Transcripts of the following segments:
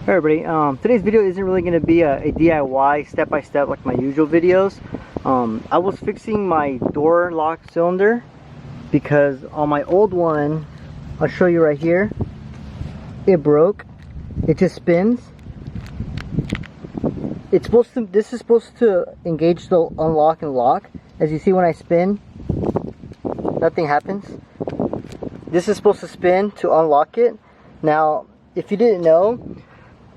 Hey everybody, today's video isn't really going to be a DIY step-by-step like my usual videos. I was fixing my door lock cylinder because on my old one, I'll show you right here, it broke. It just spins. This is supposed to engage the unlock and lock. As you see, when I spin, nothing happens. This is supposed to spin to unlock it. Now, if you didn't know,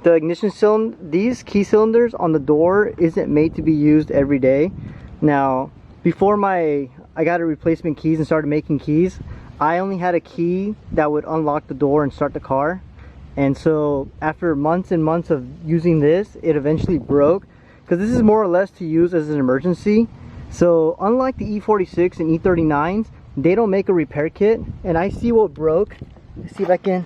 the ignition cylinder, these key cylinders on the door isn't made to be used every day. Now, before I got a replacement keys and started making keys, I only had a key that would unlock the door and start the car. And so after months and months of using this, it eventually broke, because this is more or less to use as an emergency. So unlike the E46 and E39s, they don't make a repair kit. And I see what broke. Let's see if I can.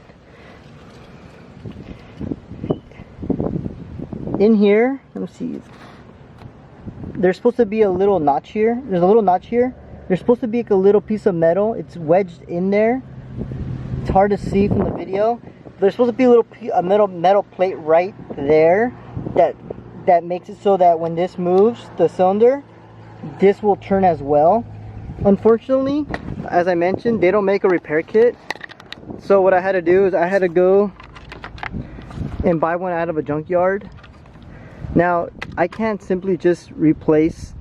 In here, let me see, there's supposed to be a little notch here. There's a little notch here. There's supposed to be like a little piece of metal. It's wedged in there. It's hard to see from the video. There's supposed to be a metal plate right there that makes it so that when this moves the cylinder, this will turn as well. Unfortunately, as I mentioned, they don't make a repair kit. So what I had to do is I had to go and buy one out of a junkyard. Now, I can't simply just replace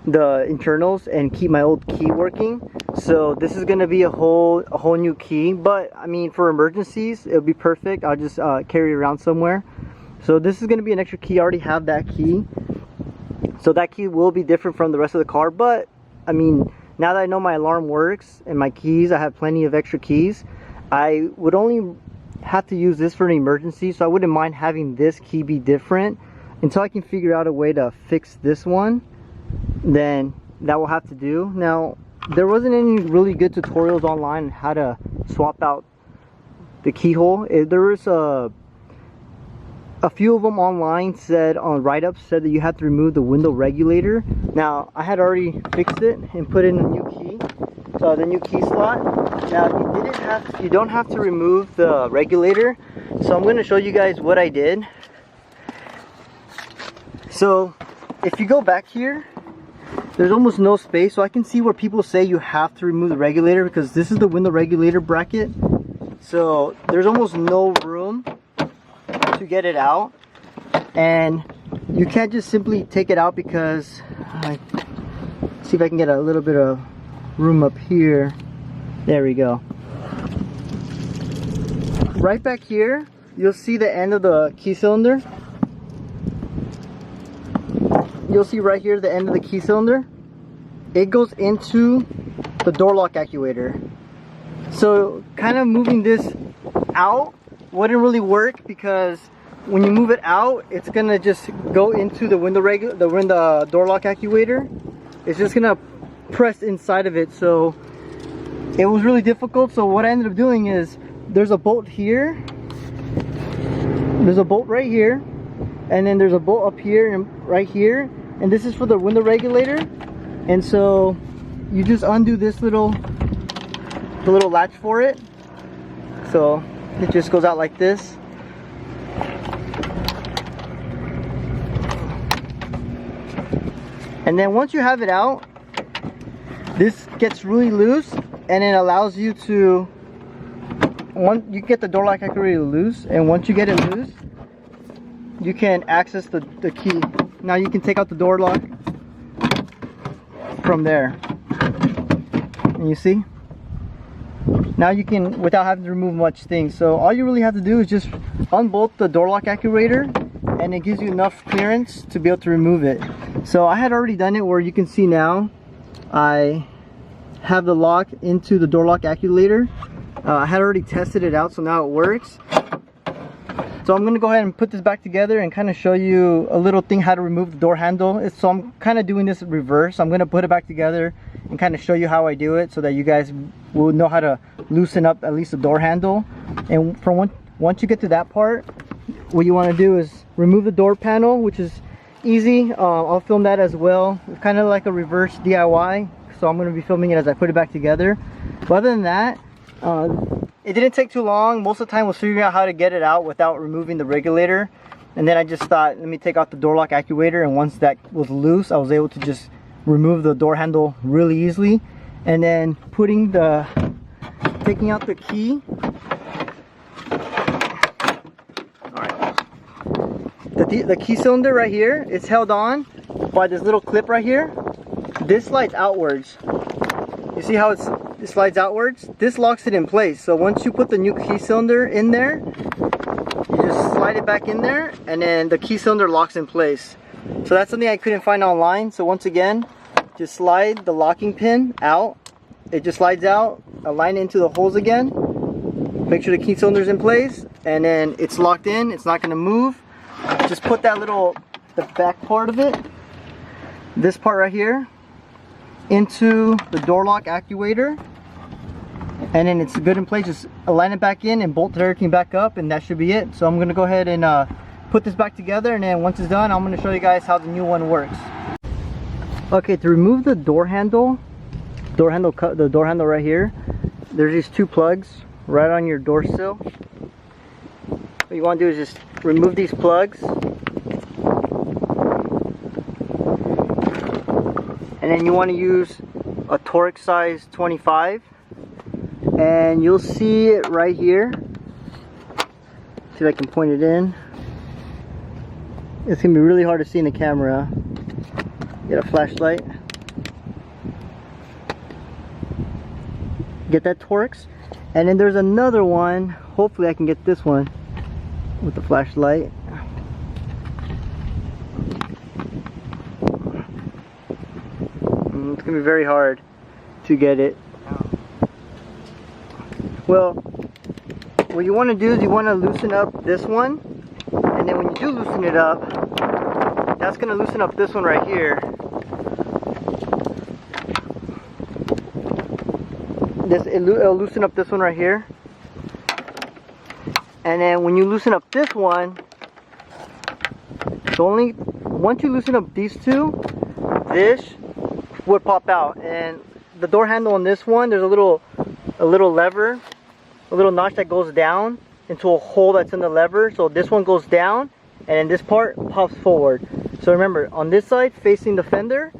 the internals and keep my old key working. So this is going to be a whole new key. But I mean, for emergencies, it'll be perfect. I'll just carry it around somewhere. So this is going to be an extra key. I already have that key. So that key will be different from the rest of the car. But I mean, now that I know my alarm works and my keys, I have plenty of extra keys. I would only have to use this for an emergency. So I wouldn't mind having this key be different. Until I can figure out a way to fix this one, then that will have to do. Now, there wasn't any really good tutorials online on how to swap out the keyhole. There was a few of them online said, on write-ups, said that you have to remove the window regulator. Now, I had already fixed it and put in a new key, so the new key slot. Now, you don't have to remove the regulator, so I'm going to show you guys what I did. So if you go back here, there's almost no space, so I can see where people say you have to remove the regulator, because this is the window regulator bracket. So there's almost no room to get it out, and you can't just simply take it out, because see if I can get a little bit of room up here. There we go. Right back here, you'll see the end of the key cylinder. You'll see right here the end of the key cylinder. It goes into the door lock actuator. So kind of moving this out wouldn't really work, because when you move it out, it's gonna just go into the door lock actuator. It's just gonna press inside of it. So it was really difficult. So what I ended up doing is, there's a bolt here, there's a bolt right here, and then there's a bolt up here and right here, and this is for the window regulator. And so you just undo this the little latch for it, so it just goes out like this. And then once you have it out, this gets really loose, and it allows you to, you get the door lock actuator loose, and once you get it loose, you can access the key. Now you can take out the door lock from there. And you see? Now you can, without having to remove much things. So all you really have to do is just unbolt the door lock actuator, and it gives you enough clearance to be able to remove it. So I had already done it where you can see now I have the lock into the door lock actuator. I had already tested it out, so now it works. So I'm going to go ahead and put this back together and kind of show you a little thing how to remove the door handle. So I'm kind of doing this in reverse. I'm going to put it back together and kind of show you how I do it, so that you guys will know how to loosen up at least the door handle. And once you get to that part, what you want to do is remove the door panel, which is easy. I'll film that as well. It's kind of like a reverse DIY. So I'm going to be filming it as I put it back together. But other than that, it didn't take too long. Most of the time was figuring out how to get it out without removing the regulator. And then I just thought, let me take out the door lock actuator, and once that was loose, I was able to just remove the door handle really easily. And then taking out the key. Alright. The key cylinder right here, it's held on by this little clip right here. This slides outwards. You see how it slides outwards? This locks it in place. So once you put the new key cylinder in there, you just slide it back in there, and then the key cylinder locks in place. So that's something I couldn't find online. So once again, just slide the locking pin out. It just slides out, align it into the holes again. Make sure the key cylinder is in place, and then it's locked in. It's not going to move. Just put that the back part of it, this part right here, into the door lock actuator, and then it's good in place. Just align it back in and bolt everything back up, and that should be it. So I'm going to go ahead and put this back together, and then once it's done, I'm going to show you guys how the new one works. Okay, to remove the door handle right here, there's these two plugs right on your door sill. What you want to do is just remove these plugs, and then you want to use a Torx size 25, and you'll see it right here. See if I can point it in. It's gonna be really hard to see in the camera. Get a flashlight. Get that Torx, and then there's another one. Hopefully I can get this one with the flashlight. It's gonna be very hard to get it. Well, what you want to do is you want to loosen up this one, and then when you do loosen it up, that's gonna loosen up this one right here. It'll loosen up this one right here, and then when you loosen up this one, once you loosen up these two, this would pop out. And the door handle on this one, there's a little lever, a little notch that goes down into a hole that's in the lever. So this one goes down, and then this part pops forward. So remember, on this side facing the fender,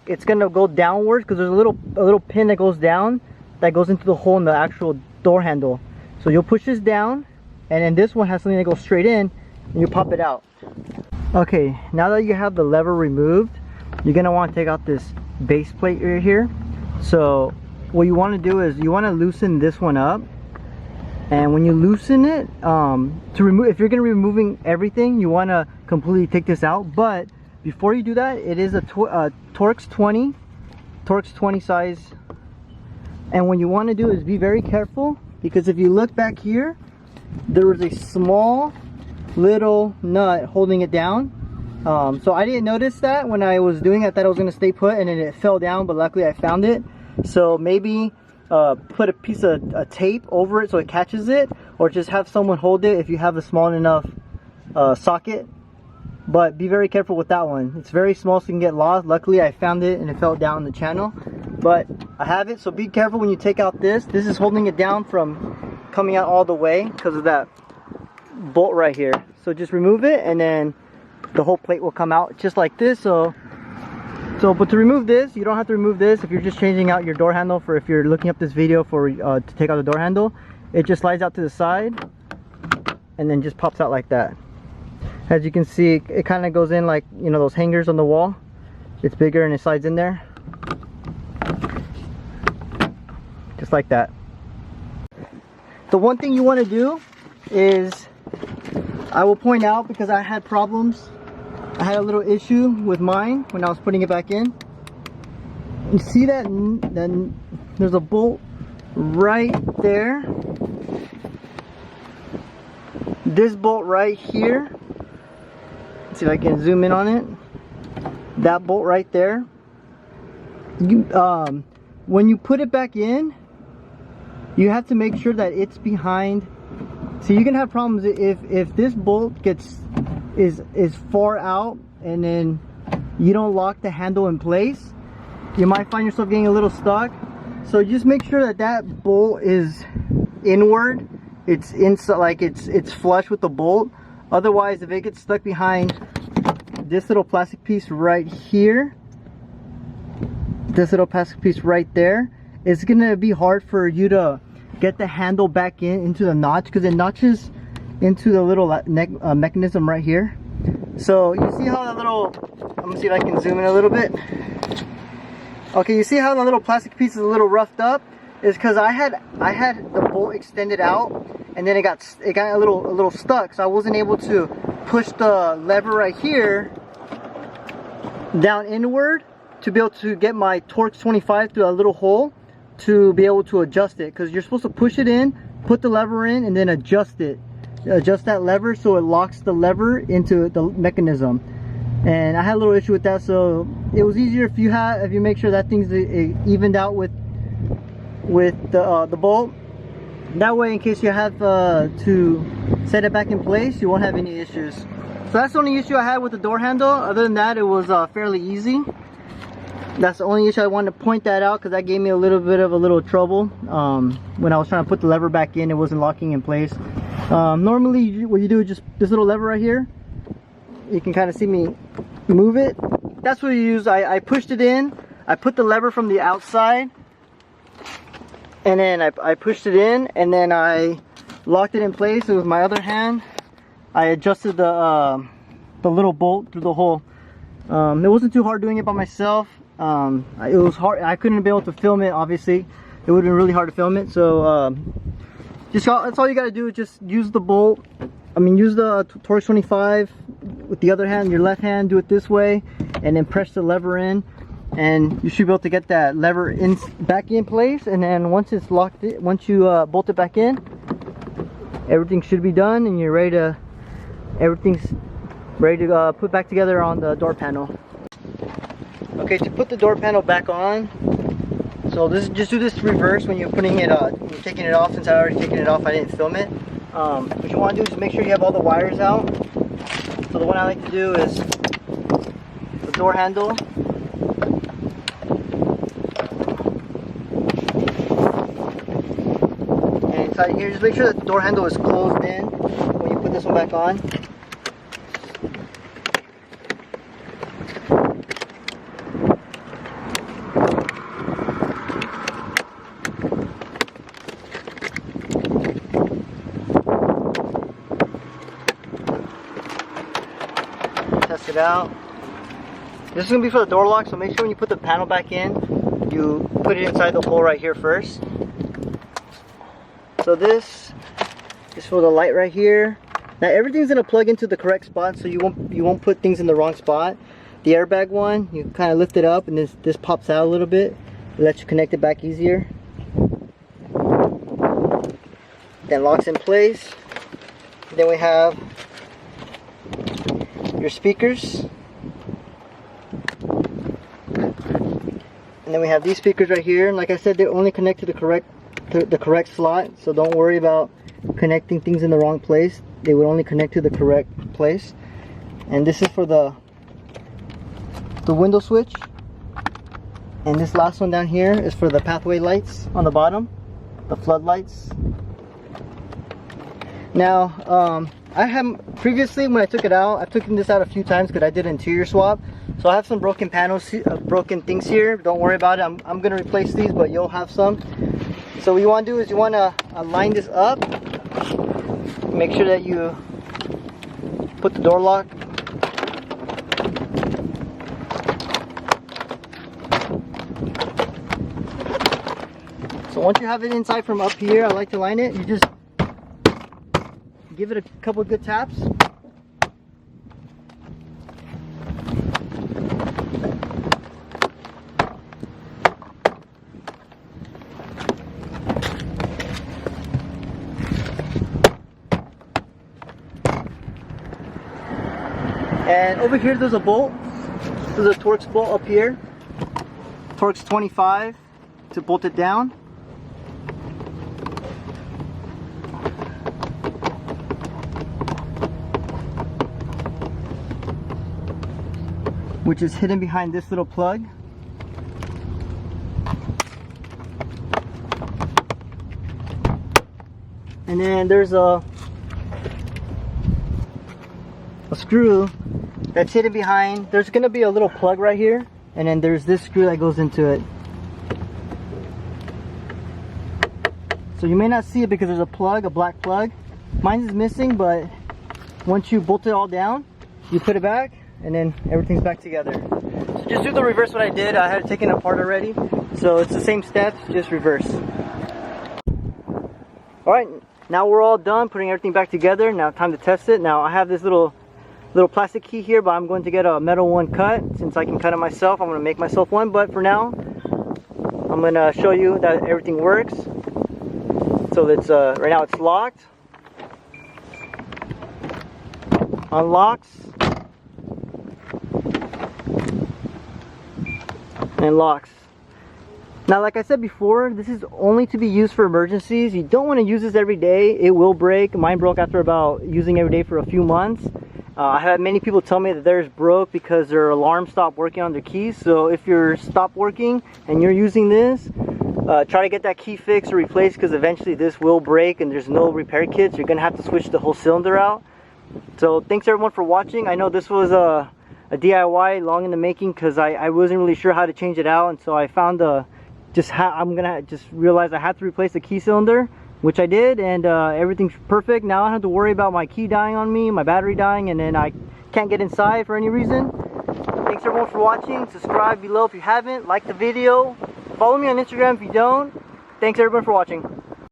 it's gonna go downwards because there's a little pin that goes down, that goes into the hole in the actual door handle. So you'll push this down, and then this one has something that goes straight in, and you pop it out. Okay, now that you have the lever removed, you're gonna want to take out this base plate right here. So what you want to do is you want to loosen this one up, and when you loosen it, if you're gonna be removing everything, you want to completely take this out. But before you do that, it is a Torx 20 size. And what you want to do is be very careful, because if you look back here, there was a small little nut holding it down. So I didn't notice that when I was doing it. I thought it was going to stay put, and then it fell down, but luckily I found it. So maybe put a piece of tape over it so it catches it, or just have someone hold it if you have a small enough socket. But be very careful with that one. It's very small, so you can get lost. Luckily I found it and it fell down the channel, but I have it. So be careful when you take out this. This is holding it down from coming out all the way because of that bolt right here. So just remove it, and then the whole plate will come out just like this. But to remove this, you don't have to remove this if you're just changing out your door handle. For if you're looking up this video for to take out the door handle, it just slides out to the side and then just pops out like that. As you can see, it kind of goes in like, you know, those hangers on the wall. It's bigger and it slides in there just like that. The one thing you want to do is, I will point out, because I had problems, I had a little issue with mine when I was putting it back in. You see that? Then there's a bolt right there. This bolt right here. Let's see if I can zoom in on it. That bolt right there. When you put it back in, you have to make sure that it's behind. So you can have problems if this bolt is far out and then you don't lock the handle in place. You might find yourself getting a little stuck. So just make sure that that bolt is inward, it's inside, like it's flush with the bolt. Otherwise, if it gets stuck behind this little plastic piece right here, this little plastic piece right there, it's gonna be hard for you to get the handle back into the notch, because it notches into the little mechanism right here. So you see how the little, I'm gonna see if I can zoom in a little bit. Okay, you see how the little plastic piece is a little roughed up? Is because I had the bolt extended out, and then it got a little stuck, so I wasn't able to push the lever right here down inward to be able to get my Torx 25 through a little hole to be able to adjust it, because you're supposed to push it in, put the lever in, and then adjust that lever so it locks the lever into the mechanism. And I had a little issue with that, so it was easier if you make sure that thing's evened out with the bolt. That way, in case you have to set it back in place, you won't have any issues. So that's the only issue I had with the door handle. Other than that, it was fairly easy. That's the only issue. I wanted to point that out because that gave me a little bit of trouble when I was trying to put the lever back in. It wasn't locking in place. Normally what you do is just this little lever right here, you can kind of see me move it. That's what you use. I pushed it in, I put the lever from the outside, and then I pushed it in, and then I locked it in place. And with my other hand I adjusted the little bolt through the hole. It wasn't too hard doing it by myself. It was hard. I couldn't be able to film it, obviously. It would have been really hard to film it. So that's all you got to do, is just use the bolt. Use the Torx 25 with the other hand, your left hand, do it this way, and then press the lever in, and you should be able to get that lever back in place. And then once it's locked, once you bolt it back in, everything should be done, and everything's ready to put back together on the door panel. Okay, to put the door panel back on, so just do this reverse when you're putting it when you're taking it off. Since I already taken it off, I didn't film it. What you want to do is make sure you have all the wires out. So the one I like to do is the door handle, and inside here, just make sure that the door handle is closed in when you put this one back on. Test it out. This is going to be for the door lock, so make sure when you put the panel back in, you put it inside the hole right here first. So this is for the light right here. Now everything's going to plug into the correct spot, so you won't put things in the wrong spot. The airbag one, you kind of lift it up, and this pops out a little bit. It lets you connect it back easier. Then locks in place. Then we have your speakers, and then we have these speakers right here. And like I said, they only connect to the correct slot, so don't worry about connecting things in the wrong place. They would only connect to the correct place. And this is for the window switch, and this last one down here is for the pathway lights on the bottom, the floodlights. Now I have previously, when I took it out, I've taken this out a few times because I did an interior swap. So I have some broken panels, broken things here. Don't worry about it. I'm going to replace these, but you'll have some. So what you want to do is you want to line this up. Make sure that you put the door lock. So once you have it inside from up here, I like to line it. You just give it a couple of good taps. And over here there's a bolt. There's a Torx bolt up here. Torx 25 to bolt it down. Which is hidden behind this little plug. And then there's a screw that's hidden behind. There's gonna be a little plug right here, and then there's this screw that goes into it. So you may not see it because there's a plug, a black plug. Mine is missing, but once you bolt it all down, you put it back, and then everything's back together. So just do the reverse what I did. I had it taken apart already, so it's the same steps, just reverse. All right, now we're all done putting everything back together. Now time to test it. Now I have this little plastic key here, but I'm going to get a metal one cut. Since I can cut it myself, I'm going to make myself one. But for now, I'm going to show you that everything works. So it's right now it's locked, unlocks, and locks. Now, like I said before, this is only to be used for emergencies. You don't want to use this every day. It will break. Mine broke after about using every day for a few months. I had many people tell me that theirs broke because their alarm stopped working on their keys. So if you're stopped working and you're using this, try to get that key fixed or replaced, because eventually this will break and there's no repair kits. You're gonna have to switch the whole cylinder out. So thanks everyone for watching. I know this was a DIY long in the making, because I wasn't really sure how to change it out, and so I found I'm gonna just realize I had to replace the key cylinder, which I did, and everything's perfect. Now I don't have to worry about my key dying on me, my battery dying, and then I can't get inside for any reason. Thanks everyone for watching. Subscribe below if you haven't. Like the video. Follow me on Instagram if you don't. Thanks everyone for watching.